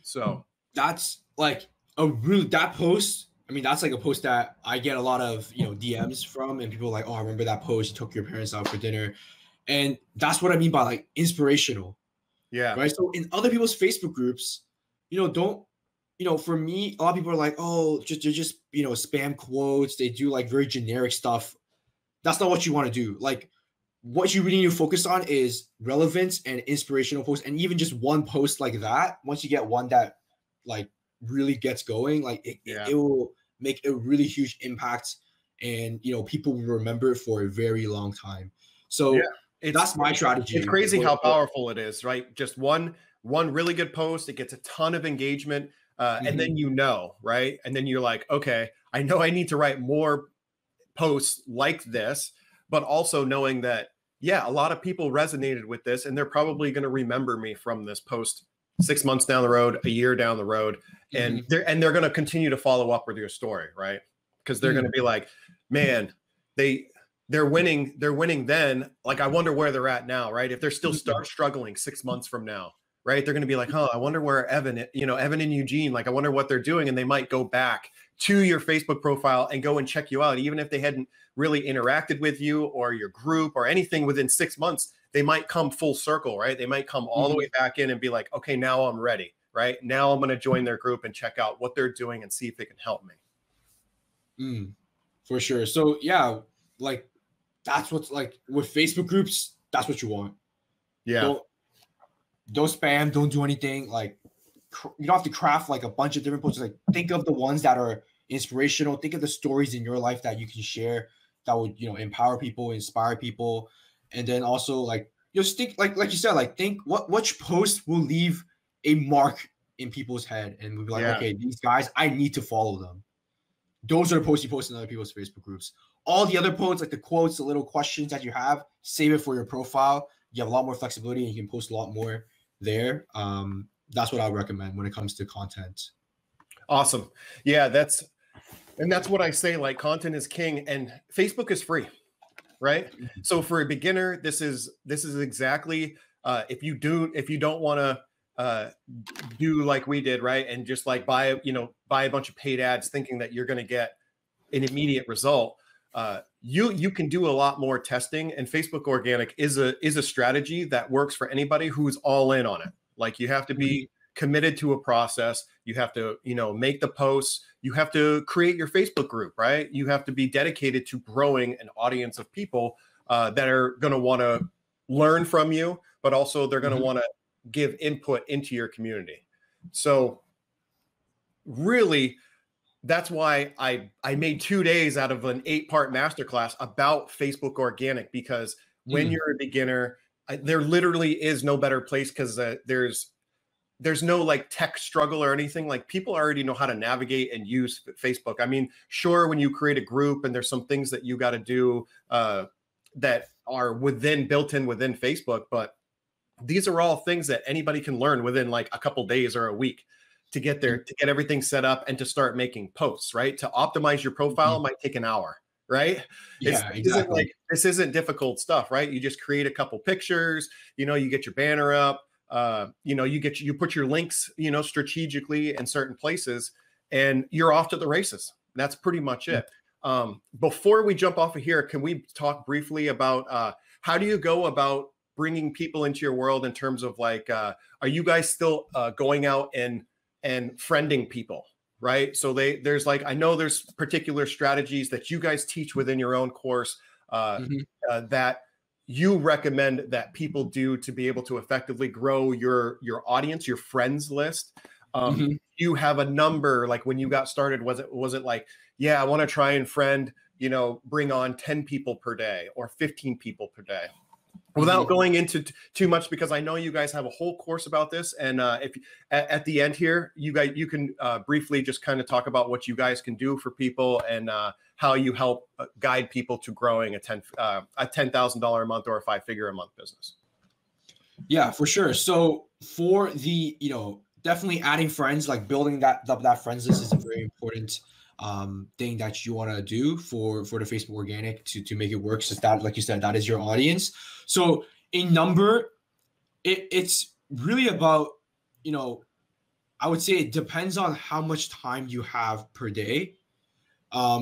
So that's like that post. I mean, that's like a post that I get a lot of, DMs from, and people are like, oh, I remember that post. You took your parents out for dinner. And that's what I mean by like inspirational. Yeah. Right. So in other people's Facebook groups, for me, a lot of people are like, oh, just spam quotes. They do like very generic stuff. That's not what you want to do. Like, what you really need to focus on is relevance and inspirational posts. And even just one post like that, once you get one that like really gets going, like it will make a really huge impact, and people will remember it for a very long time. So that's my strategy. It's crazy how powerful it is, right? Just one really good post, it gets a ton of engagement, and then right? And then you're like, okay, I know I need to write more posts like this, but also knowing that, a lot of people resonated with this, and they're probably going to remember me from this post 6 months down the road, a year down the road, and they're going to continue to follow up with your story, right? Because they're going to be like, man, they're winning then. Like, I wonder where they're at now, right? If they're still struggling 6 months from now, right? They're going to be like, I wonder where Evan and Eugene, like, I wonder what they're doing. And they might go back to your Facebook profile and go and check you out. Even if they hadn't really interacted with you or your group or anything within 6 months, they might come full circle, right? They might come all the way back in and be like, okay, now I'm ready, right? Now I'm going to join their group and check out what they're doing and see if they can help me. For sure. So like that's what's like with Facebook groups, that's what you want. Yeah. don't spam, don't do anything. Like you don't have to craft like a bunch of different posts. Like think of the ones that are inspirational. Think of the stories in your life that you can share that would, you know, empower people, inspire people. And then also like just think like you said, like think which post will leave a mark in people's head and we'll be like, okay, these guys, I need to follow them. Those are the posts you post in other people's Facebook groups. All the other posts, like the quotes, the little questions that you have, save it for your profile. You have a lot more flexibility and you can post a lot more there. That's what I would recommend when it comes to content. Awesome. Yeah, that's what I say, like content is king and Facebook is free, right? So for a beginner, this is exactly if you don't want to do like we did, right? And just like buy a bunch of paid ads thinking that you're going to get an immediate result. You can do a lot more testing, and Facebook organic is a strategy that works for anybody who's all in on it. Like you have to be committed to a process. You have to, make the posts. You have to create your Facebook group, right? You have to be dedicated to growing an audience of people that are going to want to learn from you, but also they're going to want to give input into your community. So really, that's why I made 2 days out of an 8-part masterclass about Facebook organic, because when you're a beginner, there literally is no better place, because there's no like tech struggle or anything. Like people already know how to navigate and use Facebook. I mean, sure, when you create a group and there's some things that you got to do that are built in within Facebook, but these are all things that anybody can learn within like a couple days or a week to get there, to get everything set up and to start making posts, right? To optimize your profile might take an hour, right? Yeah, exactly. This isn't difficult stuff, right? You just create a couple pictures, you get your banner up, you put your links, strategically in certain places, and you're off to the races. That's pretty much it. Before we jump off of here, can we talk briefly about how do you go about bringing people into your world in terms of like, are you guys still going out and friending people, right? So there's like, I know there's particular strategies that you guys teach within your own course that you recommend that people do to be able to effectively grow your audience, your friends list. You have a number, like when you got started, was it like, I want to try and bring on 10 people per day or 15 people per day? Without going into too much, because I know you guys have a whole course about this, and if at the end here, you can briefly just kind of talk about what you guys can do for people and how you help guide people to growing a $10,000 a month or a 5-figure a month business. Yeah, for sure. So for the definitely adding friends, like building that friends list is a very important thing that you want to do for the Facebook organic to make it work. So that, like you said, that is your audience. So in number, it's really about, I would say it depends on how much time you have per day.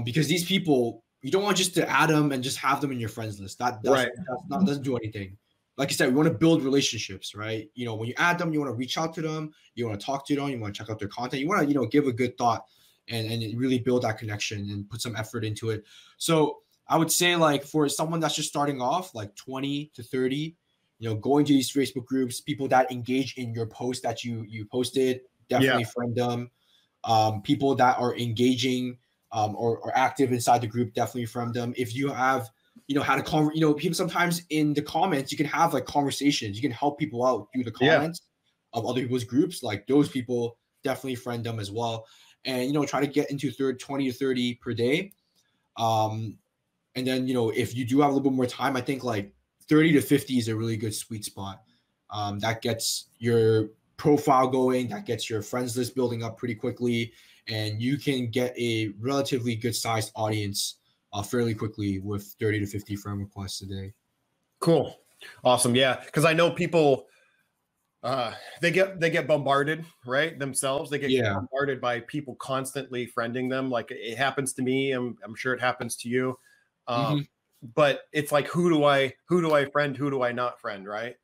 Because these people, you don't want just to add them and just have them in your friends list. That doesn't do anything. Like you said, we want to build relationships, right? When you add them, you want to reach out to them, you want to talk to them, you want to check out their content, you want to, give a good thought and really build that connection and put some effort into it. So I would say, like, for someone that's just starting off, like 20 to 30, going to these Facebook groups, people that engage in your post that you posted, definitely friend them. People that are engaging or active inside the group, definitely friend them. If you have, had a people sometimes in the comments, you can have like conversations. You can help people out through the comments of other people's groups. Like those people, definitely friend them as well. And, try to get into 20 to 30 per day. And then, if you do have a little bit more time, I think like 30 to 50 is a really good sweet spot. That gets your profile going, that gets your friends list building up pretty quickly, and you can get a relatively good sized audience fairly quickly with 30 to 50 friend requests a day. Cool. Awesome. Yeah. Because I know people, they get bombarded, right? Themselves. They get bombarded by people constantly friending them. Like it happens to me. I'm sure it happens to you. But it's like, who do I friend? Who do I not friend? Right.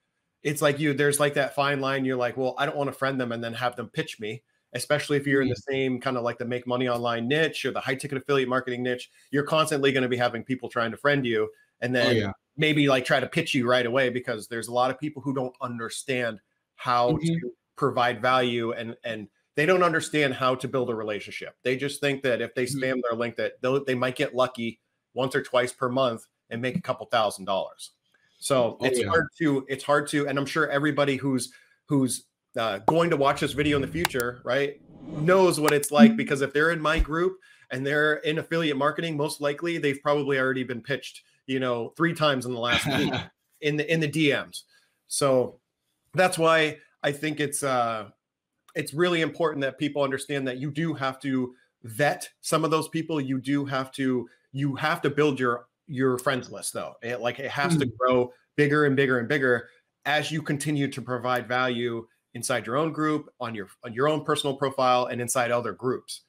It's like there's like that fine line. You're like, well, I don't want to friend them and then have them pitch me, especially if you're in the same kind of like the make money online niche or the high ticket affiliate marketing niche. You're constantly going to be having people trying to friend you and then maybe like try to pitch you right away, because there's a lot of people who don't understand how to provide value, and they don't understand how to build a relationship. They just think that if they spam their link, that they might get lucky once or twice per month and make a couple $1,000. So it's hard to, and I'm sure everybody who's going to watch this video in the future, right, knows what it's like, because if they're in my group and they're in affiliate marketing, most likely they've probably already been pitched, 3 times in the last week in the DMs. So that's why I think it's really important that people understand that you do have to vet some of those people. You have to build your friends list, though. It has to grow bigger and bigger and bigger as you continue to provide value inside your own group, on your own personal profile, and inside other groups.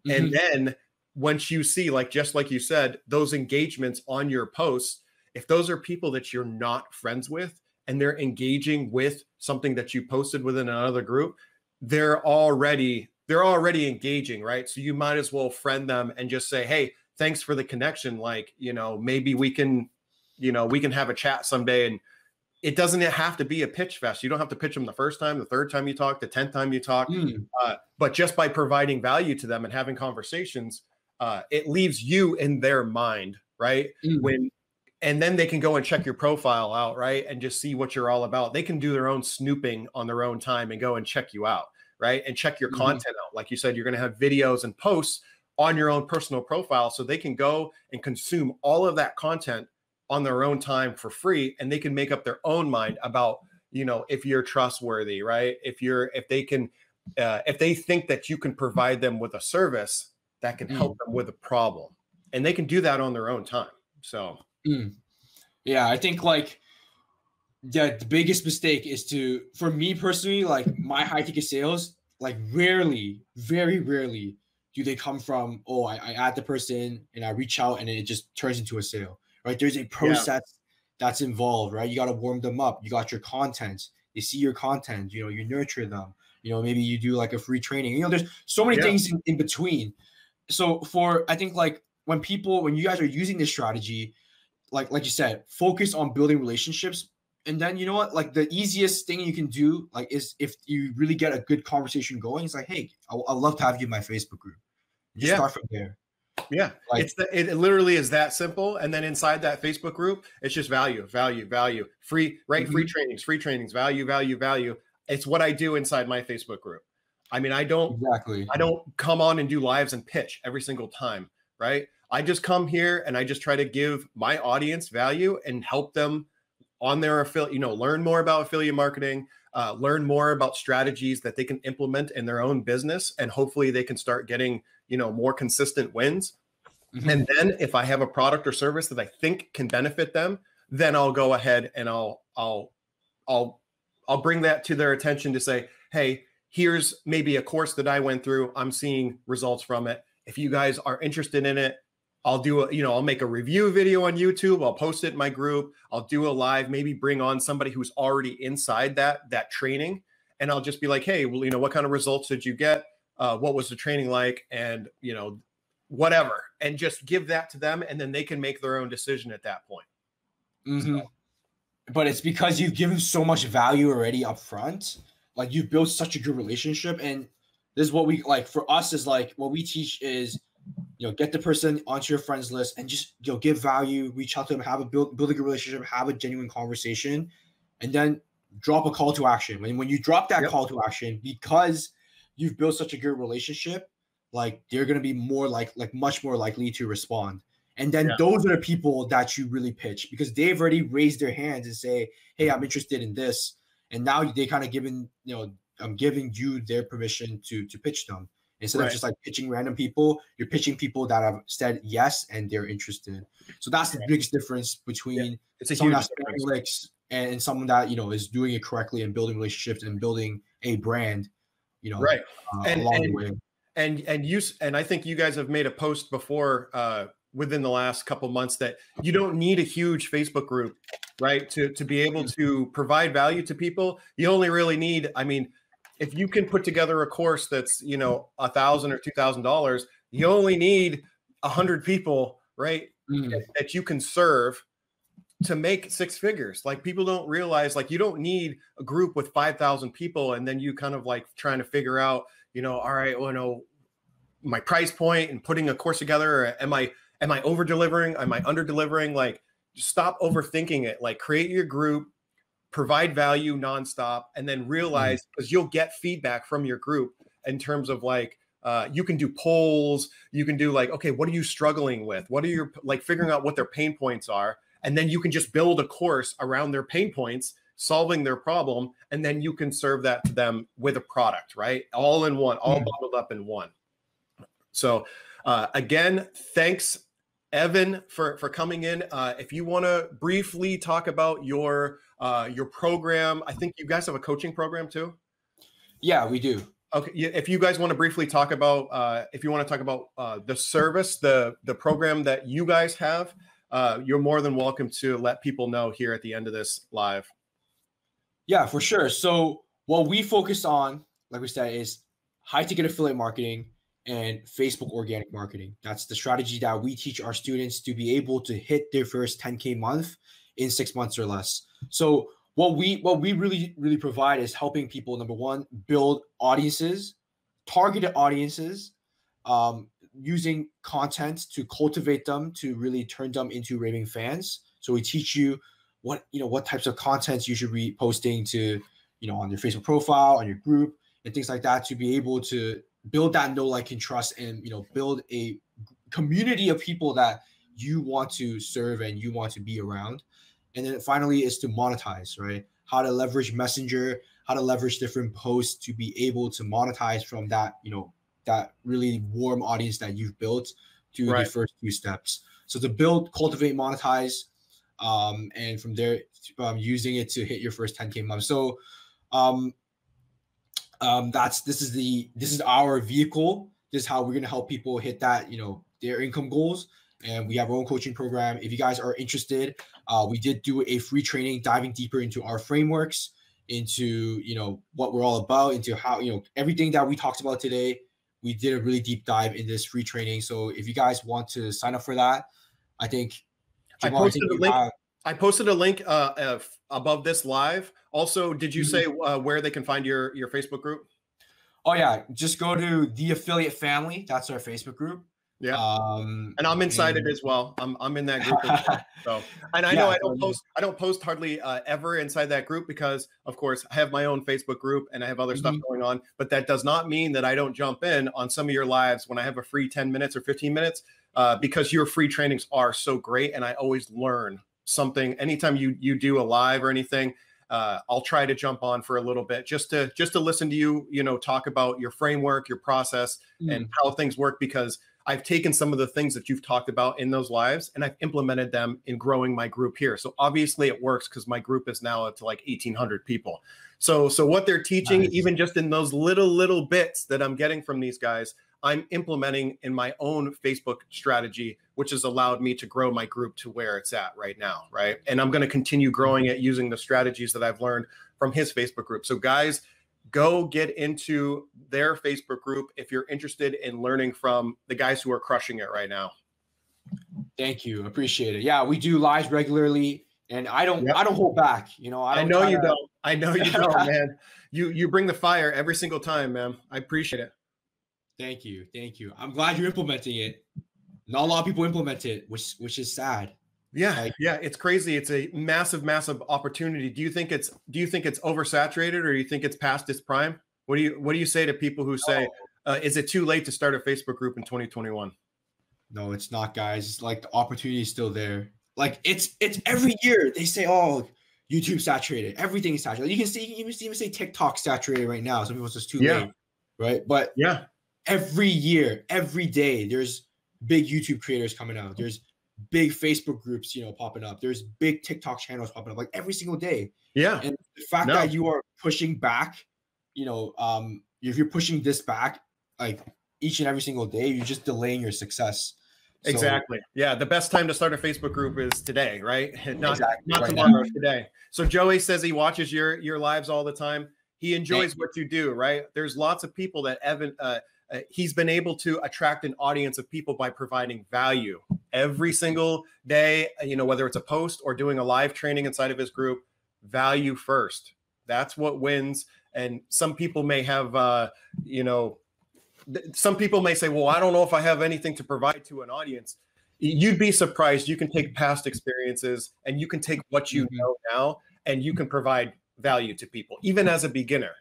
And then once you see, just like you said, those engagements on your posts, if those are people that you're not friends with and they're engaging with something that you posted within another group, they're already engaging, right? So you might as well friend them and just say, hey, thanks for the connection. Maybe we can have a chat someday. And it doesn't have to be a pitch fest. You don't have to pitch them the first time, the third time you talk, the 10th time you talk. But just by providing value to them and having conversations, it leaves you in their mind, right? And then they can go and check your profile out, right? And just see what you're all about. They can do their own snooping on their own time and go and check you out, right? And check your content out. Like you said, you're going to have videos and posts on your own personal profile, so they can go and consume all of that content on their own time for free, and they can make up their own mind about, if you're trustworthy, right? If they think that you can provide them with a service that can help them with a problem, and they can do that on their own time. So yeah, I think the biggest mistake is for me personally, my high ticket sales, rarely, very rarely do they come from, I add the person and I reach out and it just turns into a sale, right? There's a process that's involved, right? You got to warm them up. You got your content. They see your content, you nurture them, maybe you do a free training, there's so many things in between. So I think when you guys are using this strategy, like you said, focus on building relationships. And then, the easiest thing you can do, is if you really get a good conversation going, it's hey, I'd love to have you in my Facebook group. Just start from there. Yeah. It literally is that simple. And then inside that Facebook group, it's just value, free, right? Free trainings, value. It's what I do inside my Facebook group. I mean, I don't come on and do lives and pitch every single time, right? I just come here and I just try to give my audience value and help them on their affiliate, learn more about affiliate marketing, learn more about strategies that they can implement in their own business. And hopefully they can start getting, more consistent wins. And then if I have a product or service that I think can benefit them, then I'll go ahead and I'll bring that to their attention to say, hey, here's maybe a course that I went through. I'm seeing results from it. If you guys are interested in it, I'll make a review video on YouTube. I'll post it in my group. I'll do a live, maybe bring on somebody who's already inside that training. And I'll just be like, hey, well, what kind of results did you get? What was the training like? And, whatever. And just give that to them. And then they can make their own decision at that point. So. But it's because you've given so much value already up front. You've built such a good relationship. And this is what we for us is what we teach is, get the person onto your friends list and just, give value, reach out to them, build a good relationship, have a genuine conversation, and then drop a call to action. And when you drop that call to action, because you've built such a good relationship, they're going to be more much more likely to respond. And then those are the people that you really pitch, because they've already raised their hands and say, hey, I'm interested in this. And now they kind of I'm giving you their permission to pitch them. Instead of just pitching random people, you're pitching people that have said yes and they're interested. So that's the biggest difference between someone that's clicks and someone that is doing it correctly and building relationships and building a brand, along the way. And I think you guys have made a post before within the last couple months that you don't need a huge Facebook group, right, to be able to provide value to people. You only really need, if you can put together a course that's, $1,000 or $2,000, you only need 100 people, right? That you can serve to make six figures. Like, people don't realize, like, you don't need a group with 5,000 people and then you kind of like trying to figure out, all right, well, my price point and putting a course together. Or am I over delivering? Am I under delivering? Like, just stop overthinking it. Like, create your group, provide value nonstop, and then realize, because you'll get feedback from your group in terms of like, you can do polls, you can do like, okay, what are you struggling with? What are your, like, figuring out what their pain points are. And then you can just build a course around their pain points, solving their problem. And then you can serve that to them with a product, right? All in one, all bundled up in one. So again, thanks, Evan, for coming in. If you want to briefly talk about your program, I think you guys have a coaching program too. Yeah, we do. Okay, if you guys want to briefly talk about, the service, the program that you guys have, you're more than welcome to let people know here at the end of this live. Yeah, for sure. So what we focus on, like we said, is high ticket affiliate marketing and Facebook organic marketing. That's the strategy that we teach our students to be able to hit their first 10K month in 6 months or less. So what we really provide is helping people, number one, build audiences, targeted audiences, using content to cultivate them, to really turn them into raving fans. So we teach you what types of content you should be posting to, on your Facebook profile, on your group, and things like that, to be able to build that know, like, and trust, and, build a community of people that you want to serve and you want to be around. And then finally is to monetize, right? How to leverage Messenger, how to leverage different posts to be able to monetize from that, that really warm audience that you've built to the first few steps. So to build, cultivate, monetize, and from there, using it to hit your first 10K month. So this is our vehicle. This is how we're going to help people hit that, their income goals. And we have our own coaching program. If you guys are interested, we did do a free training diving deeper into our frameworks, into, what we're all about, into how, everything that we talked about today. We did a really deep dive in this free training. So if you guys want to sign up for that, I think Jamal, I posted a link above this live. Also, did you say where they can find your Facebook group? Oh yeah, just go to The Affiliate Family. That's our Facebook group. Yeah. And I'm inside it as well. I'm in that group as well. So, and I know I don't post hardly ever inside that group, because of course I have my own Facebook group and I have other stuff going on, but that does not mean that I don't jump in on some of your lives when I have a free 10 minutes or 15 minutes, because your free trainings are so great. And I always learn something. Anytime you do a live or anything, I'll try to jump on for a little bit just to listen to you, talk about your framework, your process, and how things work, because I've taken some of the things that you've talked about in those lives and I've implemented them in growing my group here. So obviously it works, because my group is now up to like 1,800 people. So what they're teaching, even just in those little bits that I'm getting from these guys, I'm implementing in my own Facebook strategy, which has allowed me to grow my group to where it's at right now, right? And I'm going to continue growing it using the strategies that I've learned from his Facebook group. So guys, go get into their Facebook group if you're interested in learning from the guys who are crushing it right now. Thank you. Appreciate it. Yeah, we do lives regularly, and I don't hold back. I know you don't, man. You bring the fire every single time, man. I appreciate it. Thank you. I'm glad you're implementing it. Not a lot of people implement it, which is sad. Yeah, it's crazy. It's a massive opportunity. Do you think it's oversaturated, or do you think it's past its prime? What do you say to people who say, is it too late to start a Facebook group in 2021? No, it's not, guys. It's like the opportunity is still there. Like it's every year they say, oh, YouTube saturated, everything is saturated. You can even say TikTok saturated right now. Some people say it's too late, right? But yeah, every year, every day, there's big YouTube creators coming out. There's big Facebook groups, popping up. There's big TikTok channels popping up like every single day. Yeah. And the fact that you are pushing back, if you're pushing this back, like each and every single day, you're just delaying your success. Exactly. Yeah. The best time to start a Facebook group is today, right? Not tomorrow, today. So Joey says he watches your lives all the time. He enjoys what you do, right? There's lots of people that he's been able to attract an audience of people by providing value every single day, whether it's a post or doing a live training inside of his group. Value first. That's what wins. And some people may have, some people may say, well, I don't know if I have anything to provide to an audience. You'd be surprised. You can take past experiences and you can take what you know now and you can provide value to people, even as a beginner.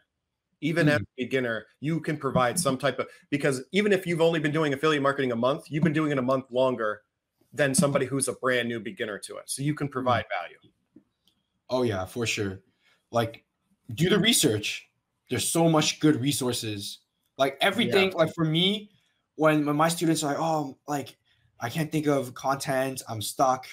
Even as a beginner, you can provide some type of, because even if you've only been doing affiliate marketing a month, you've been doing it a month longer than somebody who's a brand new beginner to it. So you can provide value. Oh yeah, for sure. Like, do the research. There's so much good resources. Like everything, like for me, when my students are like, oh, like I can't think of content, I'm stuck.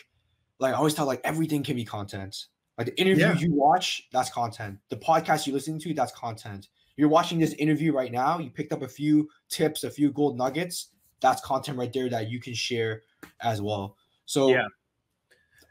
Like I always tell, like everything can be content. Like the interview you watch, that's content. The podcast you listen to, that's content. You're watching this interview right now, you picked up a few tips, a few gold nuggets. That's content right there that you can share as well. So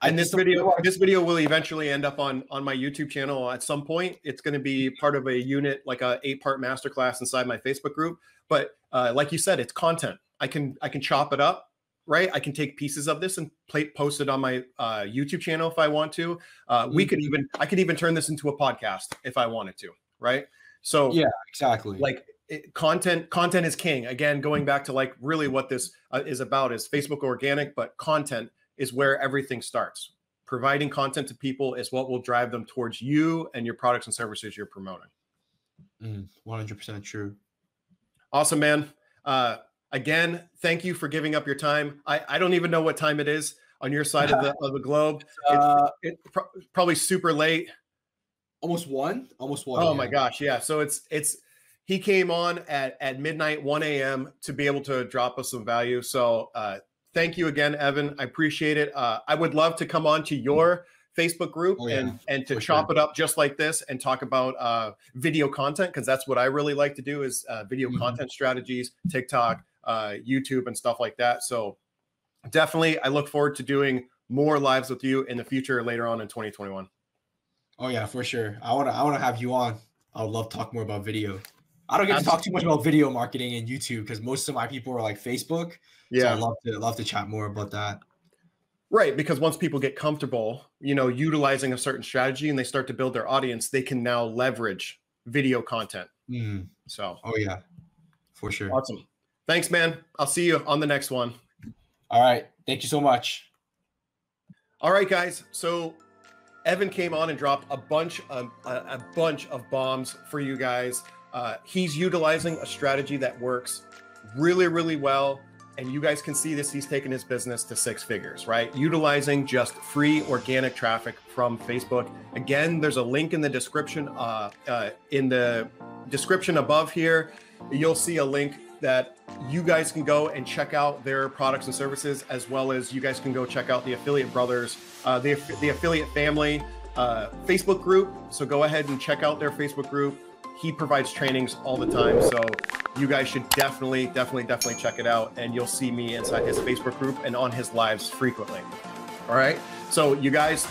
and this video will eventually end up on my YouTube channel at some point. It's going to be part of a unit, like a 8-part masterclass inside my Facebook group. But like you said, it's content. I can chop it up, right? I can take pieces of this and post it on my YouTube channel if I want to. I could even turn this into a podcast if I wanted to, right? So yeah, exactly. Like content is king. Again, going back to like really what this is about is Facebook organic, but content is where everything starts. Providing content to people is what will drive them towards you and your products and services you're promoting. 100% true. Awesome, man. Again, thank you for giving up your time. I don't even know what time it is on your side of the globe. It's probably super late. Almost one. Oh my gosh. Yeah. So he came on at midnight, 1 a.m. to be able to drop us some value. So thank you again, Evan. I appreciate it. I would love to come on to your Facebook group and to chop it up just like this and talk about video content, because that's what I really like to do is video content strategies, TikTok, YouTube and stuff like that. So definitely I look forward to doing more lives with you in the future later on in 2021. Oh yeah, for sure. I want to have you on. I would love to talk more about video. I don't get to talk too much about video marketing and YouTube because most of my people are like Facebook. Yeah. So I love to chat more about that. Right. Because once people get comfortable, utilizing a certain strategy and they start to build their audience, they can now leverage video content. So, oh yeah, for sure. Awesome. Thanks, man. I'll see you on the next one. All right. Thank you so much. All right, guys. So Evan came on and dropped a bunch of bombs for you guys. He's utilizing a strategy that works really, really well. And you guys can see this. He's taken his business to 6 figures, right? Utilizing just free organic traffic from Facebook. Again, there's a link in the description. In the description above here, you'll see a link that you guys can go and check out their products and services, as well as you guys can go check out the Affiliate Brothers, the Affiliate Family Facebook group. So go ahead and check out their Facebook group. He provides trainings all the time. So you guys should definitely check it out. And you'll see me inside his Facebook group and on his lives frequently. All right. So you guys,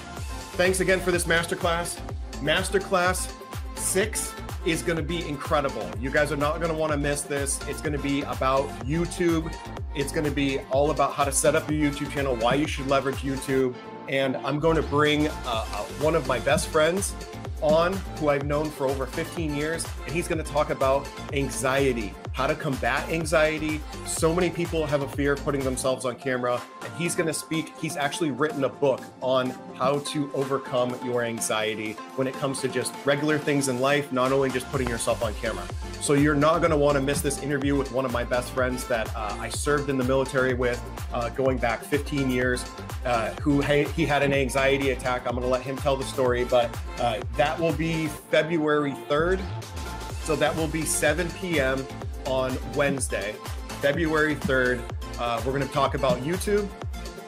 thanks again for this masterclass. Masterclass 6 is going to be incredible. You guys are not going to want to miss this. It's going to be about YouTube. It's going to be all about how to set up your YouTube channel, why you should leverage YouTube. And I'm going to bring one of my best friends on, who I've known for over 15 years, and he's going to talk about anxiety, how to combat anxiety. So many people have a fear of putting themselves on camera, and he's going to speak. He's actually written a book on how to overcome your anxiety when it comes to just regular things in life, not only just putting yourself on camera. So you're not going to want to miss this interview with one of my best friends that I served in the military with, going back 15 years, he had an anxiety attack. I'm going to let him tell the story, but that will be February 3rd. So that will be 7 p.m. on Wednesday, February 3rd. We're going to talk about YouTube,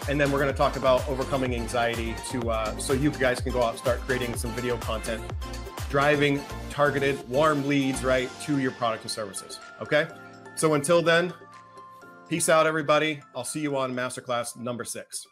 and then we're going to talk about overcoming anxiety so you guys can go out and start creating some video content, driving targeted warm leads right to your product and services. Okay. So until then, peace out, everybody. I'll see you on Masterclass number 6.